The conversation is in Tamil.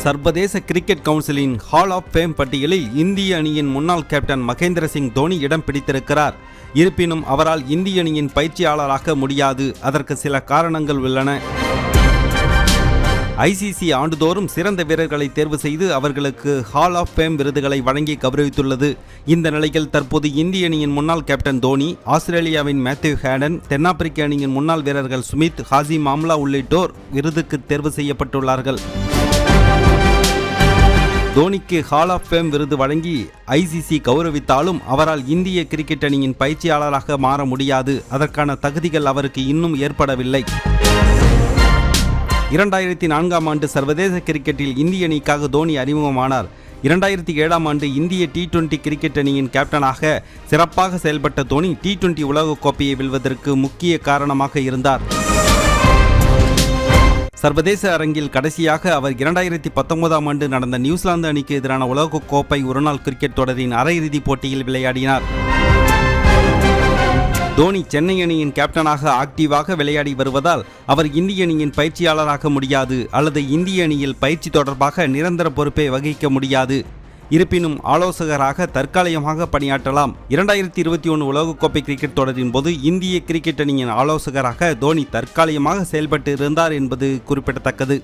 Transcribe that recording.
சர்வதேச கிரிக்கெட் கவுன்சிலின் ஹால் ஆஃப் ஃபேம் பட்டியலில் இந்திய அணியின் முன்னாள் கேப்டன் மகேந்திர சிங் தோனி இடம் பிடித்திருக்கிறார். இருப்பினும் அவரால் இந்திய அணியின் பயிற்சியாளராக முடியாது. அதற்கு சில காரணங்கள் உள்ளன. ஐசிசி ஆண்டுதோறும் சிறந்த வீரர்களை தேர்வு செய்து அவர்களுக்கு ஹால் ஆஃப் ஃபேம் விருதுகளை வழங்கி கௌரவித்துள்ளது. இந்த நிலையில் தற்போது இந்திய அணியின் முன்னாள் கேப்டன் தோனி, ஆஸ்திரேலியாவின் மேத்யூ ஹேடன், தென்னாப்பிரிக்க அணியின் முன்னாள் வீரர்கள் சுமித், ஹாசிம் ஆம்லா உள்ளிட்டோர் விருதுக்கு தேர்வு செய்யப்பட்டுள்ளார்கள். தோனிக்கு ஹால் ஆஃப் ஃபேம் விருது வழங்கி ஐசிசி கௌரவித்தாலும் அவரால் இந்திய கிரிக்கெட் அணியின் பயிற்சியாளராக மாற முடியாது. அதற்கான தகுதிகள் அவருக்கு இன்னும் ஏற்படவில்லை. 2004ஆம் ஆண்டு சர்வதேச கிரிக்கெட்டில் இந்திய அணிக்காக தோனி அறிமுகமானார். 2007ஆம் ஆண்டு இந்திய T20 கிரிக்கெட் அணியின் கேப்டனாக சிறப்பாக செயல்பட்ட தோனி T20 உலகக்கோப்பையை வெல்வதற்கு முக்கிய காரணமாக இருந்தார். சர்வதேச அரங்கில் கடைசியாக அவர் 2019ஆம் ஆண்டு நடந்த நியூசிலாந்து அணிக்கு எதிரான உலகக்கோப்பை ஒருநாள் கிரிக்கெட் தொடரின் அரையிறுதிப் போட்டியில் விளையாடினார். தோனி சென்னை அணியின் கேப்டனாக ஆக்டிவாக விளையாடி வருவதால் அவர் இந்திய அணியின் பயிற்சியாளராக முடியாது அல்லது இந்திய அணியில் பயிற்சி தொடர்பாக நிரந்தர பொறுப்பை வகிக்க முடியாது. இருப்பினும் ஆலோசகராக தற்காலிகமாக பணியாற்றலாம். 2021 உலகக்கோப்பை கிரிக்கெட் தொடரின் போது இந்திய கிரிக்கெட் அணியின் ஆலோசகராக தோனி தற்காலிகமாக செயல்பட்டு இருந்தார் என்பது குறிப்பிடத்தக்கது.